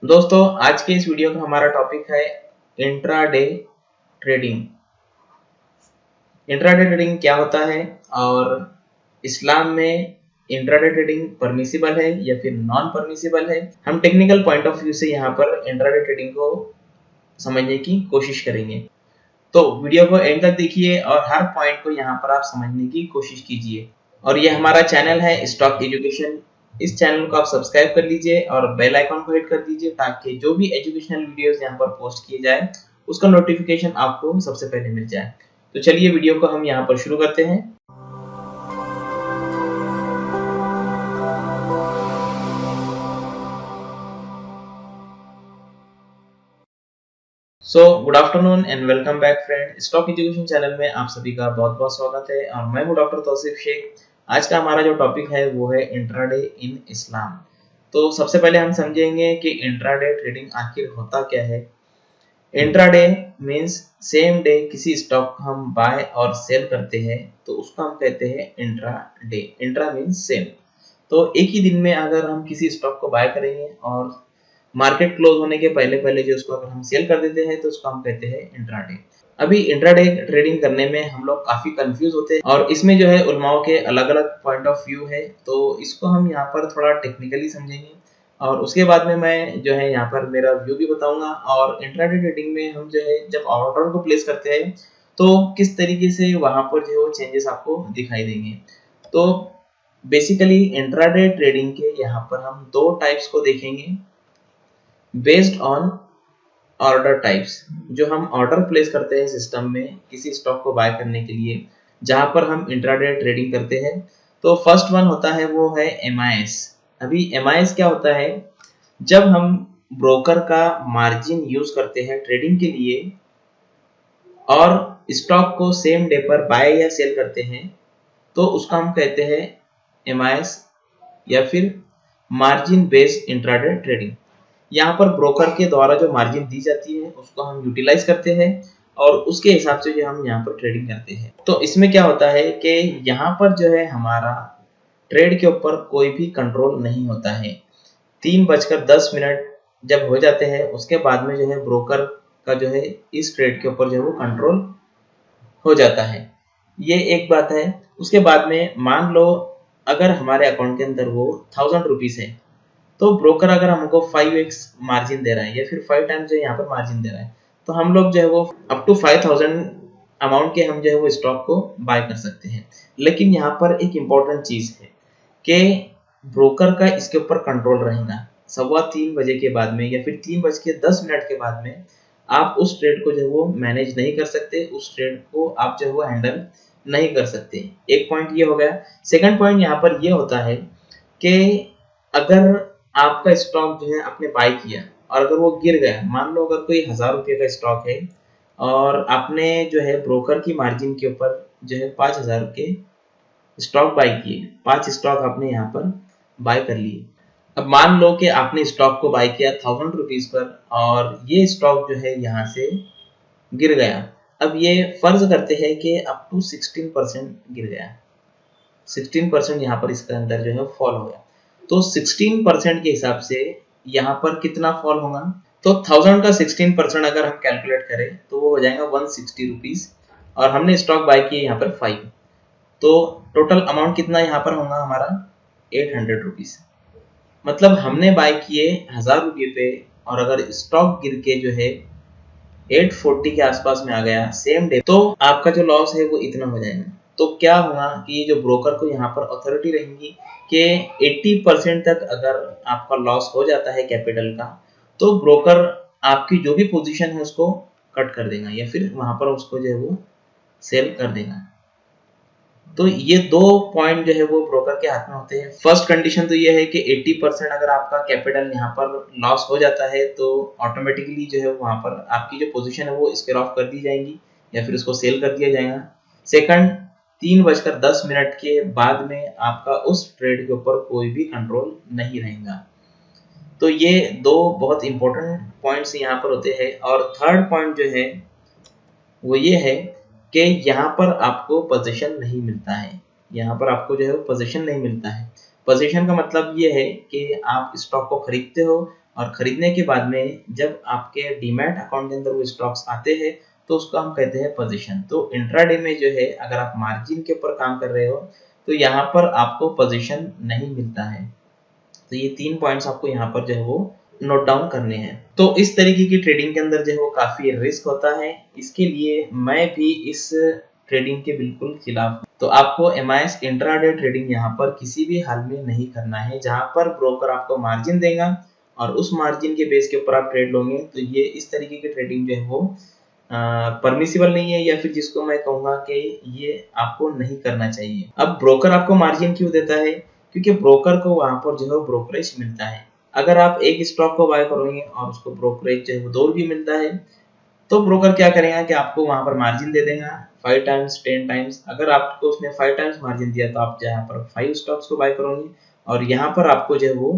दोस्तों आज के इस वीडियो का हमारा टॉपिक है इंट्राडे ट्रेडिंग। इंट्राडे ट्रेडिंग क्या होता है और इस्लाम में इंट्राडे ट्रेडिंग परमिसिबल है या फिर नॉन परमिसिबल है। हम टेक्निकल पॉइंट ऑफ व्यू से यहाँ पर इंट्राडे ट्रेडिंग को समझने की कोशिश करेंगे। तो वीडियो को एंड तक देखिए और हर पॉइंट को यहाँ पर आप समझने की कोशिश कीजिए। और ये हमारा चैनल है स्टॉक एजुकेशन। इस चैनल को आप सब्सक्राइब कर लीजिए और बेल आइकन को हिट कर दीजिए ताकि जो भी एजुकेशनल वीडियोस यहाँ पर पोस्ट किए जाए उसका नोटिफिकेशन आपको सबसे पहले मिल जाए। तो चलिए वीडियो को हम यहाँ पर शुरू करते हैं। Good afternoon and welcome back friend. Stock education channel में आप सभी का बहुत बहुत स्वागत है और मैं हूँ डॉक्टर तौसीफ शेख। आज का हमारा जो टॉपिक है वो है इंट्राडे इन इस्लाम। तो सबसे पहले हम समझेंगे कि इंट्राडे ट्रेडिंग आखिर होता क्या है। इंट्राडे मींस सेम डे किसी स्टॉक को हम बाय और सेल करते हैं तो उसको हम कहते हैं इंट्राडे। Intra means same. तो एक ही दिन में अगर हम किसी स्टॉक को बाय करेंगे और मार्केट क्लोज होने के पहले पहले जो उसको अगर हम सेल कर देते हैं तो उसको हम कहते हैं इंट्राडे। अभी इंट्राडे ट्रेडिंग करने में हम लोग काफी कंफ्यूज होते हैं और इसमें जो है उलमाओं के अलग अलग पॉइंट ऑफ व्यू है, तो इसको हम यहाँ पर थोड़ा टेक्निकली समझेंगे और उसके बाद में मैं जो है यहाँ पर मेरा व्यू भी बताऊंगा। और इंट्राडे ट्रेडिंग में हम जो है जब ऑर्डर को प्लेस करते हैं तो किस तरीके से वहां पर जो है वो चेंजेस आपको दिखाई देंगे। तो बेसिकली इंट्राडे ट्रेडिंग के यहाँ पर हम दो टाइप्स को देखेंगे बेस्ड ऑन ऑर्डर टाइप्स। जो हम ऑर्डर प्लेस करते हैं सिस्टम में किसी स्टॉक को बाय करने के लिए जहां पर हम इंट्राडे ट्रेडिंग करते हैं, तो फर्स्ट वन होता है वो है MIS। अभी MIS क्या होता है, जब हम ब्रोकर का मार्जिन यूज करते हैं ट्रेडिंग के लिए और स्टॉक को सेम डे पर बाय या सेल करते हैं तो उसका हम कहते हैं MIS या फिर मार्जिन बेस्ड इंट्राडे ट्रेडिंग। यहाँ पर ब्रोकर के द्वारा जो मार्जिन दी जाती है उसको हम यूटिलाइज करते हैं और उसके हिसाब से जो हम यहाँ पर ट्रेडिंग करते हैं। तो इसमें क्या होता है कि यहाँ पर जो है हमारा ट्रेड के ऊपर कोई भी कंट्रोल नहीं होता है। 3:10 जब हो जाते हैं उसके बाद में जो है ब्रोकर का जो है इस ट्रेड के ऊपर जो है वो कंट्रोल हो जाता है। ये एक बात है। उसके बाद में मान लो अगर हमारे अकाउंट के अंदर वो 1000 रुपीज है तो ब्रोकर अगर हमको 5x मार्जिन दे रहा है या फिर 5 टाइम्स जो यहाँ पर मार्जिन दे रहा है तो हम लोग जो है वो अप टू 5000 अमाउंट के हम जो है वो स्टॉक को बाय कर सकते हैं। लेकिन यहाँ पर एक इम्पोर्टेंट चीज है कि ब्रोकर का इसके ऊपर कंट्रोल रहेगा। 3:15 के बाद में या फिर 3:10 के बाद में आप उस ट्रेड को जो है वो मैनेज नहीं कर सकते, उस ट्रेड को आप जो है वो हैंडल नहीं कर सकते। एक पॉइंट ये हो गया। सेकंड पॉइंट यहाँ पर ये होता है कि अगर आपका स्टॉक जो है आपने बाय किया और अगर वो गिर गया, मान लो अगर कोई 1000 रुपये का स्टॉक है और आपने जो है ब्रोकर की मार्जिन के ऊपर जो है 5000 के स्टॉक बाय किए, 5 स्टॉक आपने यहाँ पर बाय कर लिए। अब मान लो कि आपने स्टॉक को बाय किया 1000 रुपीज पर और ये स्टॉक जो है यहाँ से गिर गया। अब ये फर्ज करते हैं कि अप टू 16% गिर गया, 16% यहाँ पर इसके अंदर जो है फॉल हो गया। तो 16% के हिसाब से यहाँ पर कितना फॉल होगा, तो 1000 का 16% अगर हम कैलकुलेट करें तो वो हो जाएगा 160 रुपीज और हमने स्टॉक बाय किए यहाँ पर 5, तो टोटल अमाउंट कितना यहाँ पर होगा हमारा 800 रुपीज। मतलब हमने बाय किए 1000 रुपये पे और अगर स्टॉक गिर के जो है 840 के आसपास में आ गया सेम डे, तो आपका जो लॉस है वो इतना हो जाएगा। तो क्या होगा कि जो ब्रोकर को यहाँ पर अथॉरिटी रहेगी कि 80% तक अगर आपका लॉस हो जाता है कैपिटल का तो ब्रोकर आपकी जो भी पोजीशन है उसको कट कर देगा या फिर वहां पर उसको जो है वो सेल कर देगा। तो ये दो पॉइंट जो है वो ब्रोकर के हाथ में होते हैं। फर्स्ट कंडीशन तो ये है कि 80% अगर आपका कैपिटल यहाँ पर लॉस हो जाता है तो ऑटोमेटिकली जो है वहां पर आपकी जो पोजीशन है वो स्क्वेयर ऑफ कर दी जाएगी या फिर उसको सेल कर दिया जाएगा। सेकंड, 3:10 के बाद में आपका उस ट्रेड के ऊपर कोई भी कंट्रोल नहीं रहेगा। तो ये दो बहुत इंपॉर्टेंट पॉइंट्स यहाँ पर होते हैं। और थर्ड पॉइंट जो है वो ये है कि यहाँ पर आपको पोजीशन नहीं मिलता है, यहाँ पर आपको जो है पोजीशन नहीं मिलता है। पोजीशन का मतलब ये है कि आप स्टॉक को खरीदते हो और खरीदने के बाद में जब आपके डीमैट अकाउंट के अंदर वो स्टॉक्स आते हैं तो उसको हम कहते हैं पोजीशन। तो इंट्राडे में जो है अगर आप मार्जिन के ऊपर काम कर रहे हो तो यहाँ पर आपको पोजीशन नहीं मिलता है। तो ये 3 पॉइंट्स आपको यहाँ पर जो है वो नोट डाउन करने हैं। तो इस तरीके की ट्रेडिंग के अंदर जो है वो काफी रिस्क होता है, इसके लिए मैं भी इस ट्रेडिंग के बिल्कुल खिलाफ हूं। तो आपको MIS इंट्राडे ट्रेडिंग यहाँ पर किसी भी हाल में नहीं करना है, जहाँ पर ब्रोकर आपको मार्जिन देगा और उस मार्जिन के बेस के ऊपर आप ट्रेड लोगे। तो ये इस तरीके की ट्रेडिंग जो है वो परमिसिबल नहीं है, या फिर जिसको मैं कहूँगा कि ये आपको नहीं करना चाहिए। अब ब्रोकर आपको मार्जिन क्यों देता है? क्योंकि ब्रोकर को वहां पर जो है ब्रोकरेज मिलता है। अगर आप एक स्टॉक को बाय करोगे और उसको ब्रोकरेज जो है वो 2 रुपये मिलता है, तो ब्रोकर क्या करेगा कि आपको वहां पर मार्जिन दे देगा 5 टाइम्स 10 टाइम्स। अगर आपको उसने 5 टाइम्स मार्जिन दिया तो आप यहाँ पर 5 स्टॉक्स को बाय करोगे और यहाँ पर आपको जो है वो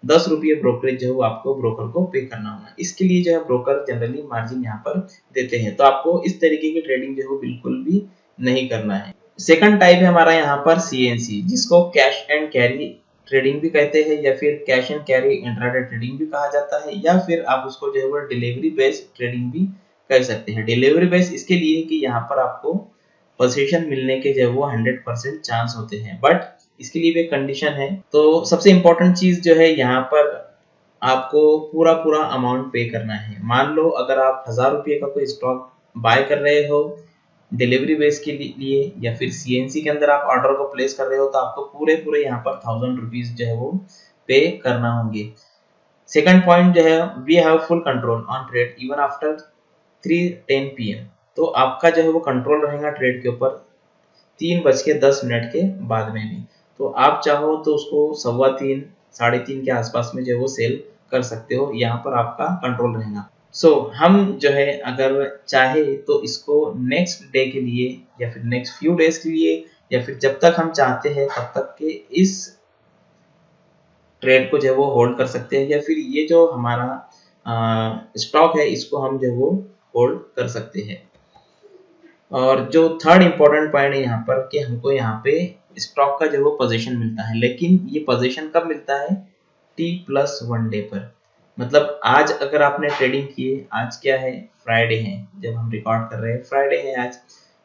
10 रुपये ब्रोकरेज जो है वो आपको ब्रोकर को पे करना होगा। इसके लिए जो है ब्रोकर जनरली मार्जिन यहाँ पर देते हैं। तो आपको इस तरीके की ट्रेडिंग जो है वो बिल्कुल भी नहीं करना है। सेकंड टाइप है हमारा यहाँ पर CNC, जिसको कैश एंड कैरी ट्रेडिंग भी कहते हैं, या फिर cash and carry intraday trading भी कहा जाता है, या फिर आप उसको जो है वो डिलीवरी बेस्ड ट्रेडिंग भी कह सकते हैं। डिलीवरी बेस्ड इसके लिए कि यहाँ पर आपको पोजीशन मिलने के जो है वो 100% चांस होते हैं, बट इसके लिए भी एक कंडीशन है। तो सबसे इम्पोर्टेंट चीज जो है यहाँ पर आपको पूरा पूरा अमाउंट पे करना है। मान लो अगर आप 1000 रुपये का कोई स्टॉक बाय कर रहे हो डिलीवरी बेस के लिए, या फिर CNC के अंदर आप ऑर्डर को प्लेस कर रहे हो, तो आपको पूरे पूरे यहाँ पर 1000 रुपीज जो है वो पे करना होंगे। सेकंड पॉइंट जो है, we have full control on trade even after 3:10 PM। तो आपका जो है वो कंट्रोल रहेगा ट्रेड के ऊपर 3:10 के बाद में भी। तो आप चाहो तो उसको 3:15 3:30 के आसपास में जो है वो सेल कर सकते हो, यहाँ पर आपका कंट्रोल रहेगा। हम जो है अगर चाहे तो इसको नेक्स्ट डे के लिए, या फिर नेक्स्ट फ्यू डेज के लिए, या फिर जब तक हम चाहते हैं तब तक के इस ट्रेड को जो है वो होल्ड कर सकते हैं, या फिर ये जो हमारा स्टॉक है इसको हम जो है वो होल्ड कर सकते हैं। और जो थर्ड इम्पोर्टेंट पॉइंट है यहाँ पर कि हमको यहाँ पे स्टॉक का जो वो पोजीशन मिलता है, लेकिन ये पोजीशन कब मिलता है? T+1 डे पर। मतलब आज अगर आपने ट्रेडिंग की है, आज क्या है? फ्राइडे है, जब हम रिकॉर्ड कर रहे हैं फ्राइडे है आज।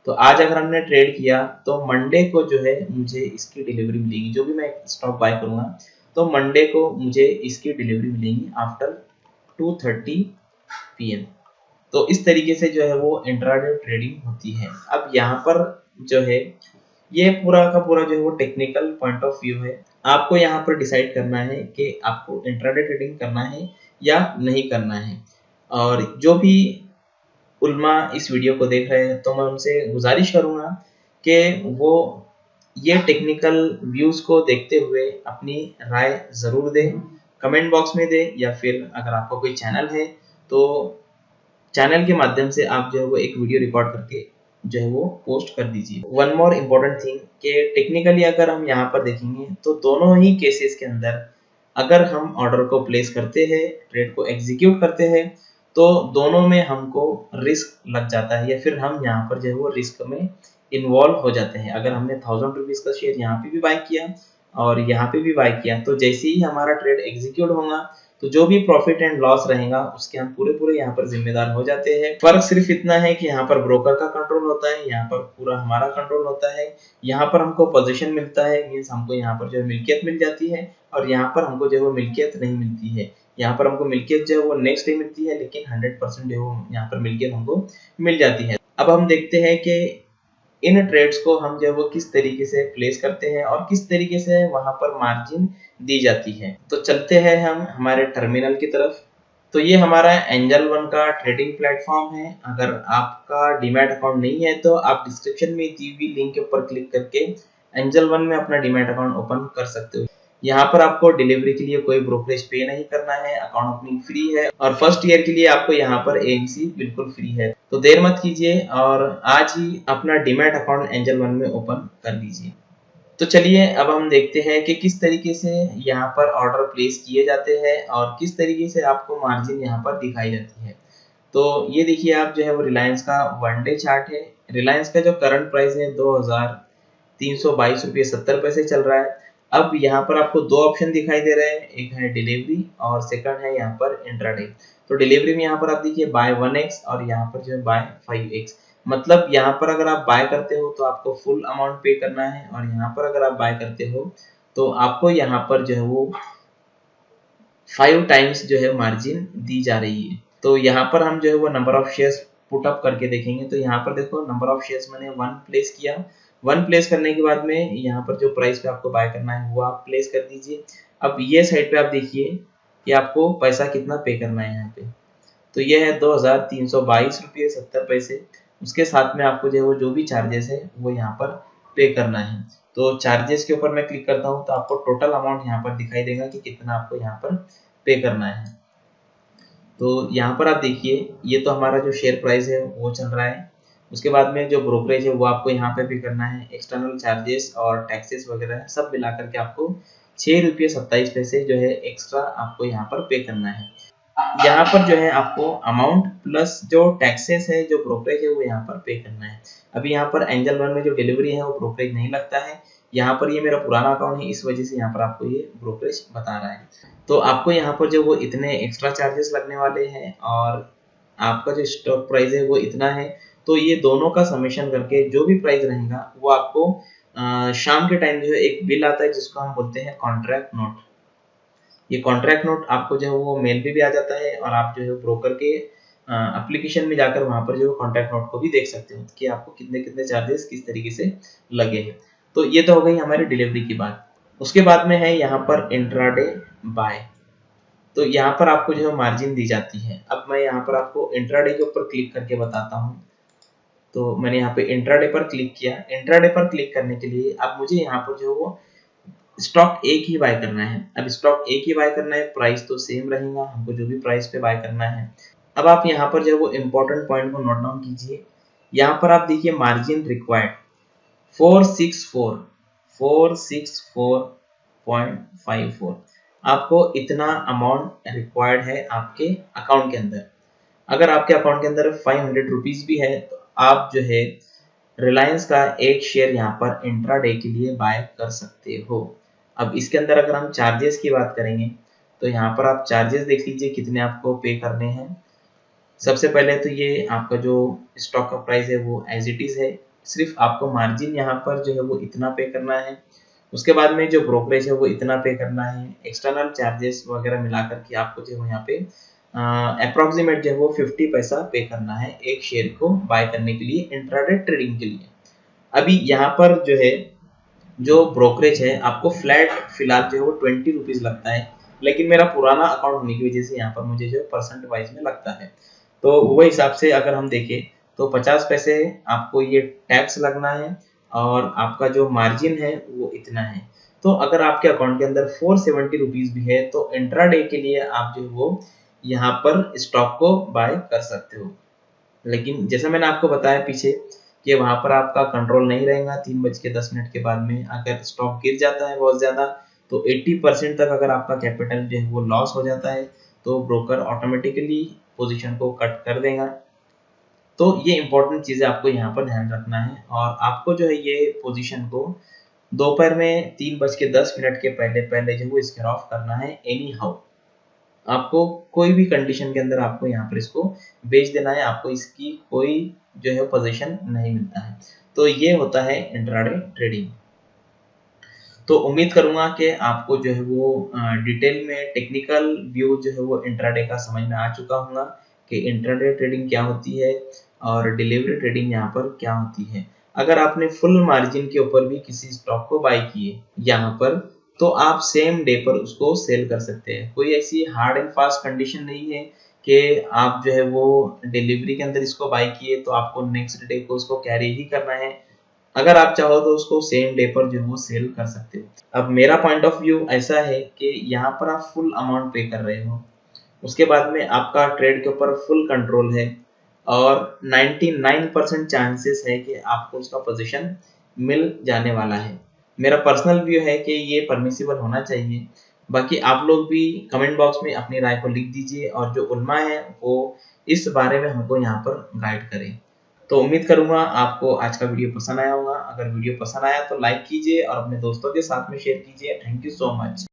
तो आज अगर हमने ट्रेड किया तो मंडे को जो है मुझे इसकी डिलीवरी मिलेगी। जो भी मैं स्टॉक बाय करूंगा तो मंडे को मुझे इसकी डिलीवरी मिलेगी आफ्टर 2:30 PM। तो इस तरीके से जो है वो इंट्राडे ट्रेडिंग होती है। अब यहाँ पर जो है ये पूरा का पूरा जो है वो टेक्निकल पॉइंट ऑफ व्यू है। आपको यहाँ पर डिसाइड करना है कि आपको इंट्राडे ट्रेडिंग करना है या नहीं करना है। और जो भी उल्मा इस वीडियो को देख रहे हैं तो मैं उनसे गुजारिश करूंगा कि वो ये टेक्निकल व्यूज को देखते हुए अपनी राय जरूर दें, कमेंट बॉक्स में दें, या फिर अगर आपका कोई चैनल है तो चैनल के माध्यम से आप जो है वो एक वीडियो रिकॉर्ड करके जो है वो पोस्ट कर दीजिए। वन मोर इम्पोर्टेंट थिंग कि टेक्निकली अगर हम यहाँ पर देखेंगे तो दोनों ही केसेस के अंदर अगर हम ऑर्डर को प्लेस करते हैं, ट्रेड को एग्जीक्यूट करते हैं, तो दोनों में हमको रिस्क लग जाता है, या फिर हम यहाँ पर जो है वो रिस्क में इन्वॉल्व हो जाते हैं। अगर हमने 1000 रुपीज का शेयर यहाँ पे भी बाय किया और यहाँ पे भी बाय किया, तो जैसे ही हमारा ट्रेड एग्जीक्यूट होगा तो जो भी प्रॉफिट एंड लॉस रहेगा उसके हम पूरे पूरे यहाँ पर जिम्मेदार हो जाते हैं। फर्क सिर्फ इतना है कि यहाँ पर ब्रोकर का कंट्रोल होता है, यहाँ पर पूरा हमारा कंट्रोल होता है। यहाँ पर हमको पोजीशन मिलता है, मीन्स हमको यहाँ पर जो है मिल्कियत मिल जाती है, और यहाँ पर हमको जो है वो मिल्कियत नहीं मिलती है। यहाँ पर हमको मिल्कियत जो है वो नेक्स्ट डे मिलती है, लेकिन 100% जो है वो यहाँ पर मिल्कियत हमको मिल जाती है। अब हम देखते हैं कि इन ट्रेड्स को हम जो है वो किस तरीके से प्लेस करते हैं और किस तरीके से वहां पर मार्जिन दी जाती है। तो चलते हैं हम हमारे टर्मिनल की तरफ। तो ये हमारा एंजल वन का ट्रेडिंग प्लेटफॉर्म है। अगर आपका डीमैट अकाउंट नहीं है तो आप डिस्क्रिप्शन में दी हुई लिंक के ऊपर क्लिक करके एंजल वन में अपना डीमैट अकाउंट ओपन कर सकते हो। यहाँ पर आपको डिलीवरी के लिए कोई ब्रोकरेज पे नहीं करना है, अकाउंट ओपनिंग फ्री है, और फर्स्ट ईयर के लिए आपको यहाँ पर AMC बिल्कुल फ्री है। तो देर मत कीजिए और आज ही अपना डीमैट अकाउंट एंजल वन में ओपन कर लीजिए। तो चलिए अब हम देखते हैं कि किस तरीके से यहाँ पर ऑर्डर प्लेस किए जाते हैं और किस तरीके से आपको मार्जिन यहाँ पर दिखाई जाती है। तो ये देखिए आप जो है वो रिलायंस का 1 डे चार्ट है। रिलायंस का जो करंट प्राइस है 2322 रुपये 70 पैसे चल रहा है। अब यहाँ पर आपको दो ऑप्शन दिखाई दे रहे हैं, एक है डिलीवरी और सेकंड है यहाँ पर इंट्राडे। तो डिलीवरी में यहाँ पर आप देखिए बाय 1x और यहाँ पर जो है बाय 5x। मतलब यहाँ पर अगर आप बाय करते हो तो आपको फुल अमाउंट पे करना है, और यहाँ पर अगर आप बाय करते हो तो आपको यहाँ पर जो है वो 5 टाइम्स जो है मार्जिन दी जा रही है। तो यहाँ पर हम जो है वो number of shares put up करके देखेंगे। तो यहाँ पर देखो नंबर ऑफ शेयर्स मैंने 1 प्लेस किया। 1 प्लेस करने के बाद में यहाँ पर जो प्राइस पे आपको बाय करना है वो आप प्लेस कर दीजिए। अब ये साइड पे आप देखिए कि आपको पैसा कितना पे करना है यहाँ पे। तो ये है 2322 रुपये 70 पैसे। उसके साथ में आपको जो है वो जो भी चार्जेस है वो यहाँ पर पे करना है। तो चार्जेस के ऊपर मैं क्लिक करता हूँ तो आपको टोटल अमाउंट यहाँ पर दिखाई देगा कि कितना आपको यहाँ पर पे करना है। तो यहाँ पर आप देखिए ये तो हमारा जो शेयर प्राइस है वो चल रहा है। उसके बाद में जो ब्रोकरेज है वो आपको यहाँ पे भी करना है, एक्सटर्नल चार्जेस और टैक्सेस वगैरह सब मिला करके आपको 6 रुपये 27 पैसे जो है एक्स्ट्रा आपको यहाँ पर पे करना है। यहाँ पर जो है आपको अमाउंट प्लस जो टैक्सेस है, जो ब्रोकरेज है वो यहाँ पर पे करना है। अभी यहाँ पर एंजल वन में जो डिलीवरी है वो ब्रोकरेज नहीं लगता है। यहाँ पर ये मेरा पुराना अकाउंट है, इस वजह से यहाँ पर आपको ये ब्रोकरेज बता रहा है। तो आपको यहाँ पर जो वो इतने एक्स्ट्रा चार्जेस लगने वाले हैं और आपका जो स्टॉक प्राइस है वो इतना है। तो ये दोनों का समेशन करके जो भी प्राइस रहेगा वो आपको शाम के टाइम जो है एक बिल आता है जिसको हम बोलते हैं कॉन्ट्रैक्ट नोट। ये कॉन्ट्रैक्ट नोट आपको जो है वो मेल पे भी आ जाता है, और आप जो है ब्रोकर के एप्लीकेशन में जाकर वहां पर जो कॉन्ट्रैक्ट नोट को भी देख सकते हो कि आपको कितने कितने चार्जेस किस तरीके से लगे हैं। तो ये तो हो गई हमारी डिलीवरी की बात। उसके बाद में है यहाँ पर इंट्राडे बाय। तो यहाँ पर आपको जो है मार्जिन दी जाती है। अब मैं यहाँ पर आपको इंट्राडे के ऊपर क्लिक करके बताता हूँ। तो मैंने यहाँ पे इंट्राडे पर क्लिक किया। इंट्राडे पर क्लिक करने के लिए अब मुझे यहाँ पर जो वो स्टॉक एक ही बाय करना है। अब स्टॉक एक ही बाय करना है, प्राइस तो सेम रहेगा, हमको जो भी प्राइस पे बाय करना है। अब आप यहाँ पर जो वो इम्पोर्टेंट पॉइंट को नोट डाउन कीजिए। यहाँ पर आप देखिए मार्जिन रिक्वायर्ड 464.54। आपको इतना अमाउंट रिक्वायर्ड है आपके अकाउंट के अंदर। अगर आपके अकाउंट के अंदर 500 रुपीज भी है तो आप जो है रिलायंस का एक शेयर यहाँ पर इंट्राडे के लिए बाय कर सकते हो। अब इसके अंदर अगर हम चार्जेस की बात करेंगे तो यहाँ पर आप चार्जेस देख लीजिए कितने आपको पे करने हैं। सबसे पहले तो ये आपका जो स्टॉक का प्राइस है वो एज इट इज है, सिर्फ आपको मार्जिन यहाँ पर जो है वो इतना पे करना है। उसके बाद में जो ब्रोकरेज है वो इतना पे करना है, एक्सटर्नल चार्जेस वगैरह मिला करके आपको जो है यहाँ पे अप्रोक्सीमेट जो है वो 50 पैसा पे करना है एक शेयर को बाय करने के लिए इंट्राडे ट्रेडिंग के लिए। अभी यहाँ पर जो है जो ब्रोकरेज है आपको फ्लैट फिलहाल जो है वो 20 रुपीज लगता है, लेकिन मेरा पुराना अकाउंट होने की वजह से यहाँ पर मुझे जो है परसेंट वाइज में लगता है। तो वो हिसाब से अगर हम देखें तो 50 पैसे आपको ये टैक्स लगना है, और आपका जो मार्जिन है वो इतना है। तो अगर आपके अकाउंट के अंदर 470 रुपीज भी है तो इंट्राडे के लिए आप जो है वो यहाँ पर स्टॉक को बाय कर सकते हो। लेकिन जैसा मैंने आपको बताया पीछे कि वहां पर आपका कंट्रोल नहीं रहेगा। 3:10 के बाद में अगर स्टॉक गिर जाता है बहुत ज्यादा तो 80% तक अगर आपका कैपिटल जो है वो लॉस हो जाता है तो ब्रोकर ऑटोमेटिकली पोजीशन को कट कर देगा। तो ये इंपॉर्टेंट चीजें आपको यहाँ पर ध्यान रखना है, और आपको जो है ये पोजीशन को दोपहर में 3:10 के पहले पहले जो है स्क्वायर ऑफ करना है एनी हाउ। आपको कोई भी कंडीशन के अंदर आपको यहाँ पर इसको बेच देना है, आपको इसकी कोई जो है पोजीशन नहीं मिलता है। तो ये होता है इंट्राडे ट्रेडिंग। तो उम्मीद करूंगा कि आपको जो है वो डिटेल में टेक्निकल व्यू जो है वो इंट्राडे का समझ में आ चुका होगा कि इंट्राडे ट्रेडिंग क्या होती है और डिलीवरी ट्रेडिंग यहाँ पर क्या होती है। अगर आपने फुल मार्जिन के ऊपर भी किसी स्टॉक को बाय किए यहाँ पर तो आप सेम डे पर उसको सेल कर सकते हैं। कोई ऐसी हार्ड एंड फास्ट कंडीशन नहीं है कि आप जो है वो डिलीवरी के अंदर इसको बाय किए तो आपको नेक्स्ट डे को उसको कैरी ही करना है। अगर आप चाहो तो उसको सेम डे पर जो है वो सेल कर सकते हो। अब मेरा पॉइंट ऑफ व्यू ऐसा है कि यहाँ पर आप फुल अमाउंट पे कर रहे हो, उसके बाद में आपका ट्रेड के ऊपर फुल कंट्रोल है, और 99% चांसेस है कि आपको उसका पोजीशन मिल जाने वाला है। मेरा पर्सनल व्यू है कि ये परमिसिबल होना चाहिए। बाकी आप लोग भी कमेंट बॉक्स में अपनी राय को लिख दीजिए, और जो उलमा है वो इस बारे में हमको यहाँ पर गाइड करें। तो उम्मीद करूंगा आपको आज का वीडियो पसंद आया होगा। अगर वीडियो पसंद आया तो लाइक कीजिए और अपने दोस्तों के साथ में शेयर कीजिए। Thank you so much.